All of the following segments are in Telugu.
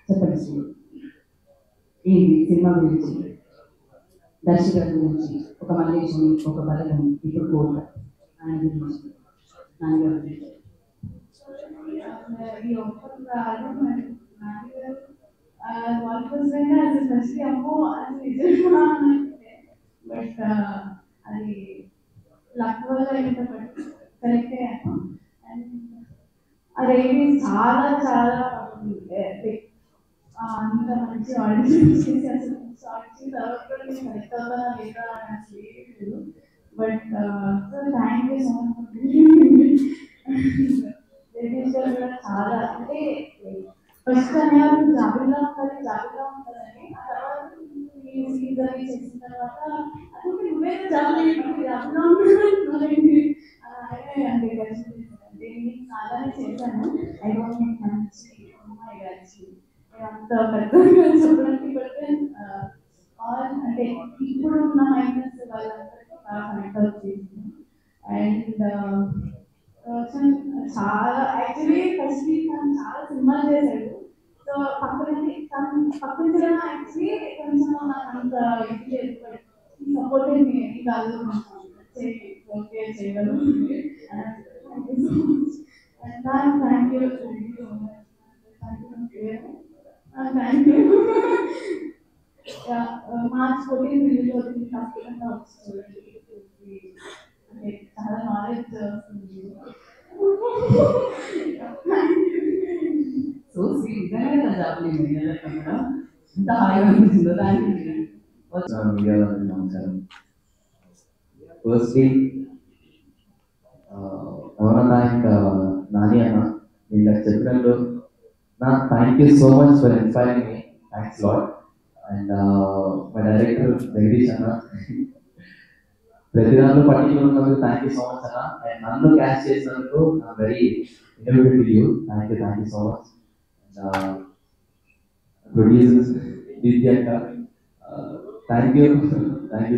చెప్పండి శ్రీ. ఏంటి సినిమా గురించి, దర్శకుల గురించి, ఒక మల్లేశ్వరి, ఒక బలగం, ఇప్పుడు కోట, ఆయన గురించి, నాన్నగారి గురించి. ఈ ఒక్క స్పెషల్లీ అమ్మో అది నిజంగా బట్ అది లక్ వల్ల కరెక్ట్ అయ్యాను. అండ్ అదేమి చాలా చాలా అంత మంచి ఆడిషన్ చేసి అసలు వచ్చిన తర్వాత కూడా నేను కరెక్ట్ అవుతానా లేదా అని అసలు ఏమీ లేదు. But thank you so much. కూడా చాలా అంటే ఫస్ట్ అన్నారు జాబిల్లా ఉంటుందని, ఆ తర్వాత సీజన్ చేసిన తర్వాత అది నువ్వే జాబిల్లా ఉంటుందండి అంటే చాలానే చేశాను. ఐ డోంట్ మీన్ మంచి అమ్మాయి గారి అంత పెద్దగా చెప్పడానికి బట్ అంటే ఇప్పుడు ఉన్న మైనస్ వాళ్ళందరికీ బాగా కనెక్ట్ అవుతుంది. అండ్ చాలా యాక్చువల్లీ ఫస్ట్ తను చాలా సినిమాలు చేశాడు. సో పక్కన యాక్చువల్లీ కొంచెం నాకు అంత ఇది లేదు. బట్ ఈ సపోర్ట్ ఏంటి కాదు ఓకే చేయగలరు. Thank you thank you. March 14 release అవుతుంది. ఖచ్చితంగా వస్తుంది. అంటే చాలా నాలెడ్జ్ వస్తుంది. సో శ్రీ నిజంగానే నా జాబ్ లేదు ఇంత హాయిగా అనిపించిందో దానికి. నమస్కారం. ఫస్ట్లీ నాయక్ నాని అన్న ఇందాక చెప్పినట్టు నా thank you so much for inspiring me. Thanks lot. And my director Jagadeesh అన్న ప్రతి దాంట్లో పర్టికులర్ ఉన్నందుకు థ్యాంక్ యూ సో మచ్ అన్న. అండ్ నన్ను క్యాష్ చేసినందుకు very innovative to you. Thank you so much. Producers దీప్యాక thank you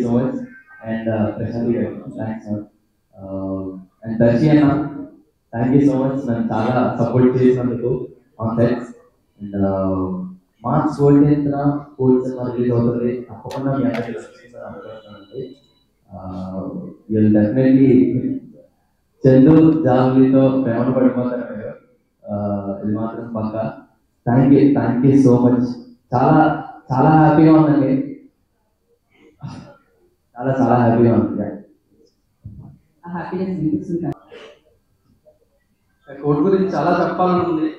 so much. And Prashanth గారు థ్యాంక్స్. అండ్ దర్శి అన్న థ్యాంక్ యూ సో మచ్. నన్ను చాలా సపోర్ట్ చేసినందుకు on sets. And March 14th court cinema release అవుతుంది. తప్పకుండా మీ అందరికీ అనుకుంటున్నానండి. వీళ్ళు డెఫినెట్లీ చందు జాబులతో ప్రేమను పడిపోతారు మీరు. ఇది మాత్రం పక్క. Thank you so much. చాలా చాలా హ్యాపీగా ఉందండి. చాలా హ్యాపీగా ఉంది. హ్యాపీనెస్ వినిపిస్తుంది. కోర్టు గురించి చాలా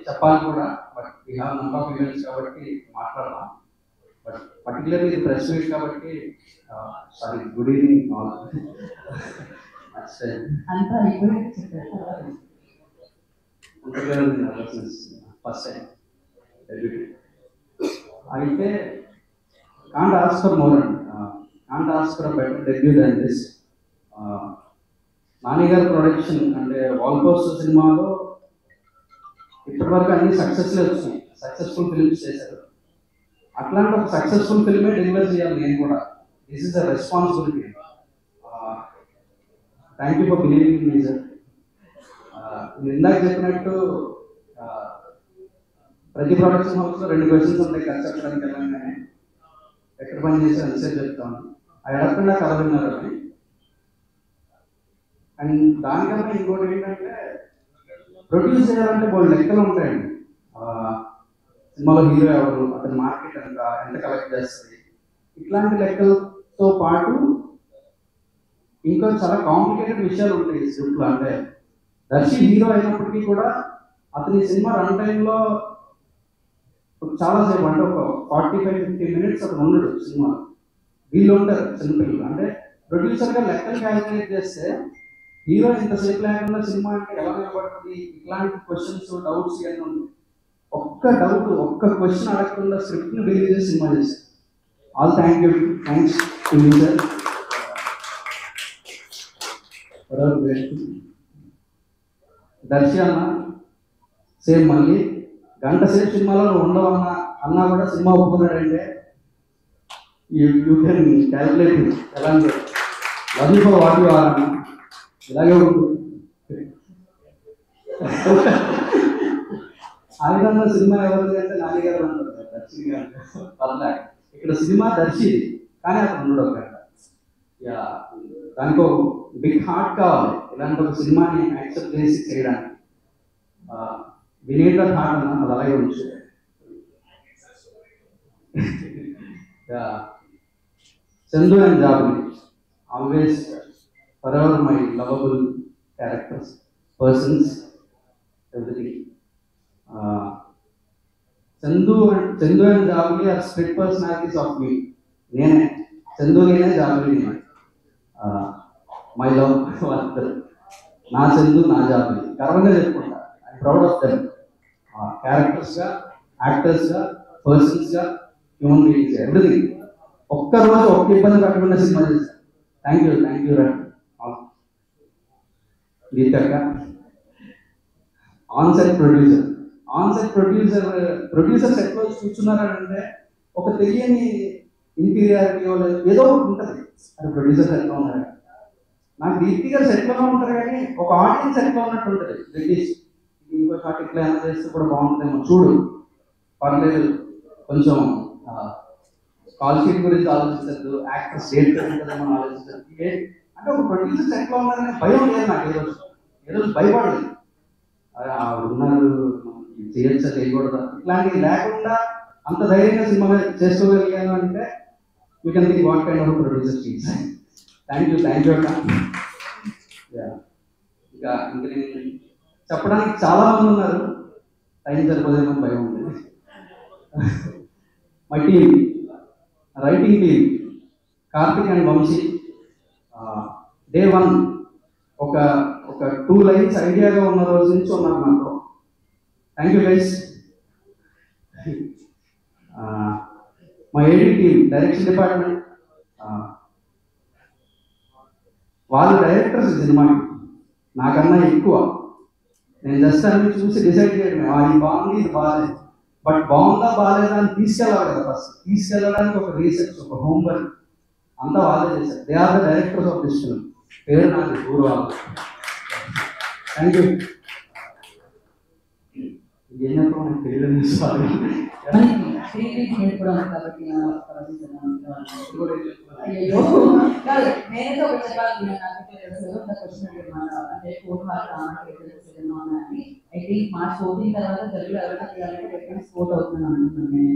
చెప్పాలి కూడా. But we have number of events కాబట్టి మాట్లాడదాం. బట్ పర్టికులర్లీ ఇది ప్రెస్ మీట్ కాబట్టి సారీ గుడ్ ఈవినింగ్ ఆల్. అంతా అయిపోయింది చెప్పారు. ఫస్ట్ టైం అయితే can't ask for more and can't ask for better debut than this. Nani గారి ప్రొడక్షన్ అంటే వాల్ పోస్టర్ సినిమాలో ఇప్పటివరకు అన్ని సక్సెస్ఫుల్ ఫిల్మ్స్ చేశారు. అట్లాంటి ఒక సక్సెస్ఫుల్ ఫిల్మే డెలివర్ చేయాలి నేను కూడా. This is a responsibility. Thank you for believing me sir. ఇందాక చెప్పినట్టు ప్రతి ప్రొడక్షన్ హౌస్లో 2 క్వశ్చన్స్ ఉంటాయి కన్సెప్ట్ వెళ్ళగానే. ఎక్కడ పని చేసి అన్సర్ చెప్తాను. అవి అడగకుండా కథ విన్నారు అని. అండ్ దానికన్నా ఇంకోటి ఏంటంటే ప్రొడ్యూస్ చేయాలంటే వాళ్ళు లెక్కలు ఉంటాయండి. సినిమాలో హీరో ఎవరు, అతని మార్కెట్ ఎంత కలెక్ట్ చేస్తుంది, ఇట్లాంటి లెక్కలతో పాటు ఇంకా చాలా కాంప్లికేటెడ్ విషయాలు ఉంటాయి ఈ స్క్రిప్ట్లో. అంటే దర్శి హీరో అయినప్పటికీ కూడా అతని సినిమా రన్ టైంలో చాలాసేపు అంటే ఒక 45-50 minutes అతను ఉండడు సినిమా. వీళ్ళు ఉంటారు చిన్నపిల్లలు. అంటే ప్రొడ్యూసర్గా లెక్కలు క్యాలిక్యులేట్ చేస్తే హీరో ఇంతసేపు లేకుండా సినిమా అంటే ఎలా నిలబడుతుంది, ఇట్లాంటి క్వశ్చన్స్ డౌట్స్ ఇవన్నీ ఉంటాయి. ఒక్క క్వశ్చన్ అడగకుండా స్క్రిప్ట్ని బిలీవ్ చేసి సినిమా చేశారు. All thanks to you sir. Darshi అన్న సేమ్ మళ్ళీ గంట సేపు సినిమాలో నువ్వు ఉండవు అన్నా కూడా సినిమా ఒప్పుకున్నాడంటే యూ కెన్ క్యాలిక్యులేట్ ఎలాంటి love you for what you are అన్న. ఇలాగే ఉంటుంది. ఆ విధంగా సినిమా ఎవరిది అంటే నాని గారు అంటారు. దర్శి పర్లే ఇక్కడ సినిమా దర్శి కానీ అతను ఉండడు ఒక యా దానికి ఒక బిగ్ హార్ట్ కావాలి ఇలాంటి ఒక సినిమాని యాక్సెప్ట్ చేసి చేయడానికి వినేటర్ హార్ట్ అన్న అది అలాగే ఉంచు Chandu and Jabuli always for ever my lovable characters persons everything. Chandu and Jabuli are split personalities of me. Nene Chandu nene Jabuli nene. My love na Chandu na Jabuli. Garvanga cheppukunta. I am proud of them. Characters ga, actors ga, persons ga, human beings ga, everything. Okka roju okke ibbandi pettakunda cinema chesa. Thank you all. Geetaka onsite producers ఎట్లా కూర్చున్నారంటే ఒక తెలియని ఇన్ఫీరియారిటీ ఏదో ఒకటి ఉంటుంది అది ప్రొడ్యూసర్స్ ఎట్లా ఉన్నారు నాకు దీప్తి గారు ఎట్లా ఉంటారు కానీ ఒక ఆడియన్స్ ఎట్లా ఉన్నట్టు ఉంటుంది రిలీజ్ ఇంకో షార్ట్ ఇట్లా ఏమైనా చేస్తే కూడా బాగుంటుందేమో చూడు పర్లేదు కొంచెం కాల్ షీట్ గురించి ఆలోచించద్దు యాక్టర్స్ డేట్ ఉంటుందేమో ఆలోచించద్దు అంటే ఒక ప్రొడ్యూసర్స్ ఎట్లా ఉన్నారనే భయం లేదు నాకు ఏదో భయపడలేదు ఉన్నారు చేయొచ్చా చేయకూడదా ఇట్లాంటివి లేకుండా అంత ధైర్యంగా సినిమా చేసుకోగలిగాను అంటే you can think what kind of producer cheese thank you అక్క ఇంకా నేను చెప్పడానికి చాలా మంది ఉన్నారు టైం సరిపోదేమో భయం ఉంది my team writing team Karthik and Vamshi day 1 ఒక 2 లైన్స్ ఐడియాగా ఉన్న రోజు నుంచి ఉన్నారు నాతో థ్యాంక్ యూ గైస్ మా ఎడిట్ టీమ్ డైరెక్షన్ డిపార్ట్మెంట్ వాళ్ళు డైరెక్టర్స్ సినిమాకి నాకన్నా ఎక్కువ నేను జస్ట్ అన్ని చూసి డిసైడ్ చేయడం ఇది బాగుంది ఇది బాగాలేదు బట్ బాగుందా బాగాలేదా అని తీసుకెళ్ళాలి కదా ఫస్ట్ తీసుకెళ్ళడానికి ఒక రీసెర్చ్ ఒక హోంవర్క్ అంతా వాళ్ళే చేశారు they are the directors of this film పేరు నాకు పూర్వ థ్యాంక్ యూ ఏం చెప్పడం నాకు తెలియదు కాబట్టి అయ్యో కాదు నేనైతే ఒకటి చెప్పాలనుకున్నాను అంటే 4 మార్క్స్ ఐ థింక్ మార్చ్ 14 తర్వాత తెలుగులో ఎవరైనా చేయాలంటే డెఫినెట్ స్పోర్ట్ అవుతున్నాను అనుకుంటున్నాను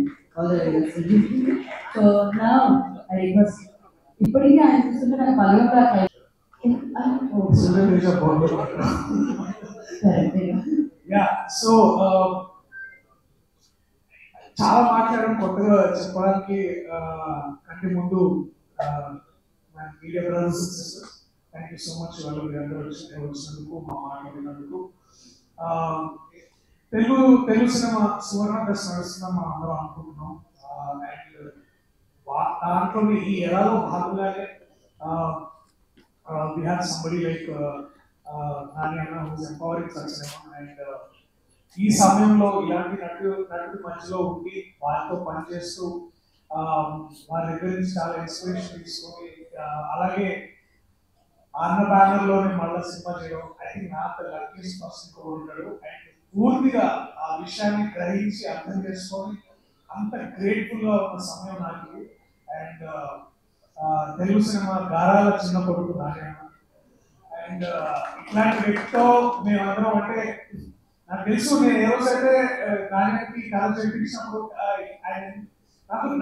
సో నా ఐ రిక్వెస్ట్ ఇప్పటికీ ఆయన చూస్తుంటే నాకు పల్లెంగా సో చాలా మాట్లాడడం కొత్తగా చెప్పడానికి కంటే ముందు media brothers thank you so much వాళ్ళు మీరందరూ వచ్చినందుకు మా మాట్లాడినందుకు తెలుగు సినిమా సువర్ణ దశ నడుస్తున్నాం మనం అందరం అనుకుంటున్నాం అండ్ దాంట్లో ఈ ఎరాలో భాగంగానే we have somebody like Nani Anna who is empowering such and ఈ సమయంలో ఇలాంటి నటుడి మధ్యలో ఉండి వాళ్ళతో పనిచేస్తూ వాళ్ళ దగ్గర నుంచి చాలా ఇన్స్పిరేషన్ తీసుకొని అలాగే అన్న బ్యానర్లోనే మళ్ళీ సినిమా చేయడం I think not luckiest person కూడా ఉంటాడు అండ్ పూర్తిగా ఆ విషయాన్ని గ్రహించి అర్థం చేసుకొని అంత గ్రేట్ఫుల్గా ఉన్న సమయం నాకు అండ్ తెలుగు సినిమా గారాల చిన్న కొడుకు నారాయణ అండ్ ఇట్లాంటి వ్యక్తితో మేమందరం అంటే నాకు తెలుసు నేను ఏ రోజైతే నారాయణకి కథ చేయించినప్పుడు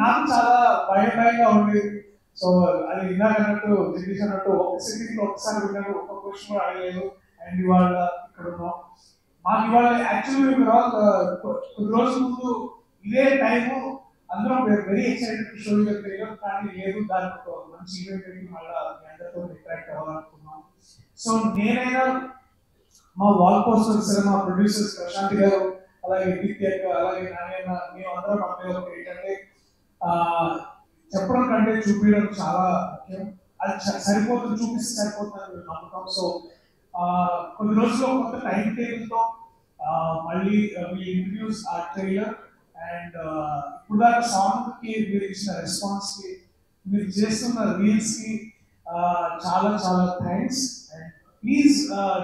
నాకు చాలా భయంగా ఉండేది సో అది ఇందాక అన్నట్టు జగదీష్ అన్నట్టు ఒకసారి విన్నాను ఒక క్వశ్చన్ కూడా అడగలేదు అండ్ ఇవాళ ఇక్కడ ఉన్నాం మాకు ఇవాళ యాక్చువల్లీ కొద్ది రోజుల ముందు ఇదే టైము అందరం వెరీ ఎక్సైటెడ్ షో తెలియదు కానీ లేదు దానికి మంచి ఈవెంట్ పెట్టి మళ్ళీ మీ అందరితో ఇంటరాక్ట్ అవ్వాలనుకున్నాం సో నేనైనా మా వాల్ పోస్టర్స్ మా ప్రొడ్యూసర్స్ ప్రశాంత్ గారు అలాగే దీప్తి అక్క అలాగే నాయన మేము అందరం అక్కడ ఏంటంటే చెప్పడం కంటే చూపించడం చాలా ముఖ్యం అది సరిపోతుంది చూపిస్తే సరిపోతుంది నమ్మకం సో కొన్ని రోజుల్లో కొంత టైం టేబుల్తో మళ్ళీ మీ ఇంటర్వ్యూస్ ఆ ట్రైలర్ అండ్ ఇప్పుడు దాకా సాంగ్కి మీరు ఇచ్చిన రెస్పాన్స్కి మీరు చేస్తున్న రీల్స్కి చాలా చాలా thanks and please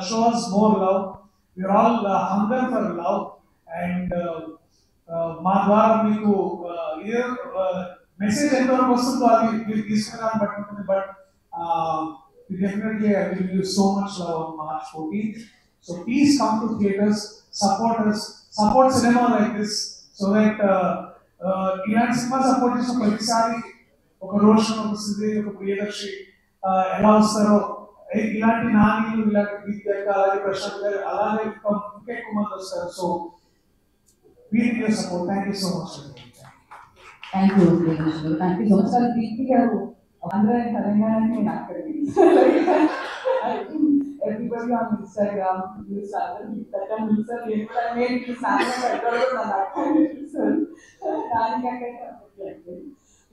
show us more love. We're all hunger for love and మా ద్వారా మీకు మెసేజ్ ఎంతవరకు వస్తుందో అది మీరు తీసుకురాని బట్టి ఉంటుంది. But definitely I will give you so much love on March 14th. So please come to theaters, support us, support cinema like this, so that ఇలాంటి సినిమా సపోర్ట్ చేసిన ప్రతిసారి ఒక రోషన్, ఒక శ్రీదేవి, ఒక ప్రియదర్శి ఎలా వస్తారో ఇలాంటి నానీలు, ఇలాంటి విద్యార్థి, అలాగే ప్రశాంత్ గారు, అలాగే ఇంకా ఎక్కువ మంది వస్తారు. So we need your support. Thank you so much. Thank you, thank you so much. Deeply garu andre Telangana not I think everybody on Instagram use other that can use the name to sign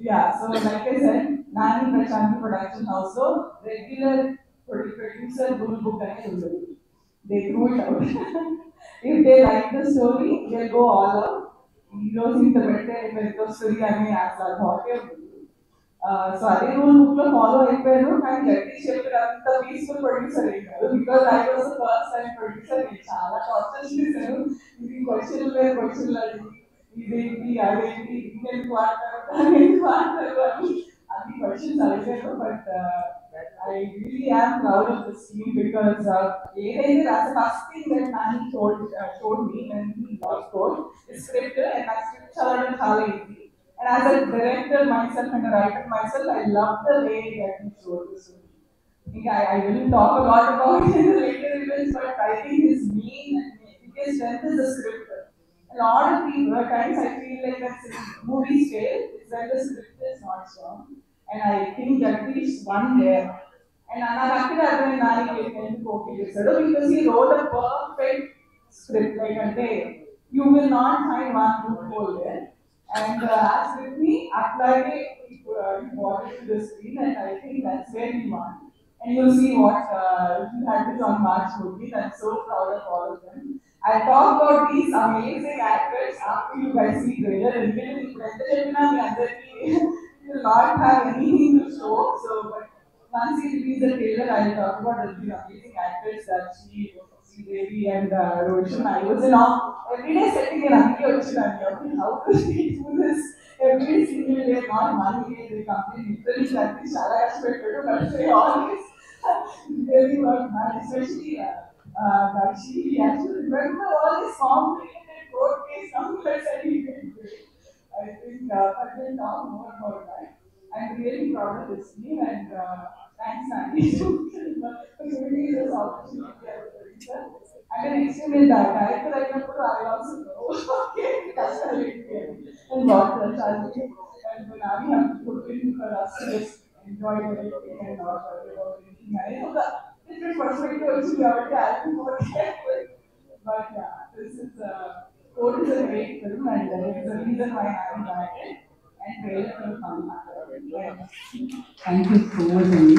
yeah, so like I said, Nani Prashanti Production House, so regular producer rule book and they threw it out. If they like the story, they'll go all out. Heroes in the better story, I mean, as I thought. So I rule book lo follow అయిపోయాను. కానీ జగదీష్ చెప్పారు అంత పీస్ఫుల్ ప్రొడ్యూసర్ అయ్యారు. Because I was the first time producer. నేను చాలా టార్చర్ చేశాను. ఇది క్వశ్చన్ లేదు, క్వశ్చన్ లేదు, ఇదేంటి అదేంటి, ఇంకెందుకు మాట్లాడతారు అని అన్ని క్వశ్చన్స్ అడిగాను. But I really am proud of this team because that's the first thing that Nani told me when he was told is script, and that script chaladam chala easy. And as a director myself and a writer myself, I love the way that he showed this movie. I will talk a lot about it in the later events, but I think his biggest strength is the script. A lot of people, at times I feel like that movies fail is when the script is not strong. And I think Jagdish won there. And Nani because he wrote a perfect script. Like you will not find one loophole there. And as with me, apply it, brought it to the screen, and I think that's where we won. And you'll see what he had this on March 14th. I'm so proud of all of them. I'll talk about these amazing actors after you guys see the trailer. And we will not have anything to show. So, but once you release the trailer, I'll talk about the amazing actors that Devi and Roshan. I was in awe. Every day sitting in how do they do this? Every single day, not one day, they complete literally practice Shala aspect, but they always really work hard, especially Dakshi. He has to remember all these complicated court case numbers and he can do it. I think I will talk more about that. I'm really proud of this team, and thanks, Nani, for giving me this opportunity as a producer. And then next time, director, I also know, that's how it is. And what the challenge, and Nani have to put in for us to just enjoy everything and not worry about anything. I know the different perspective which we already have to work with. But yeah, this is Code is a great film, and it's the reason why I'm back it. And trailer will come. Thank you so much, Andy.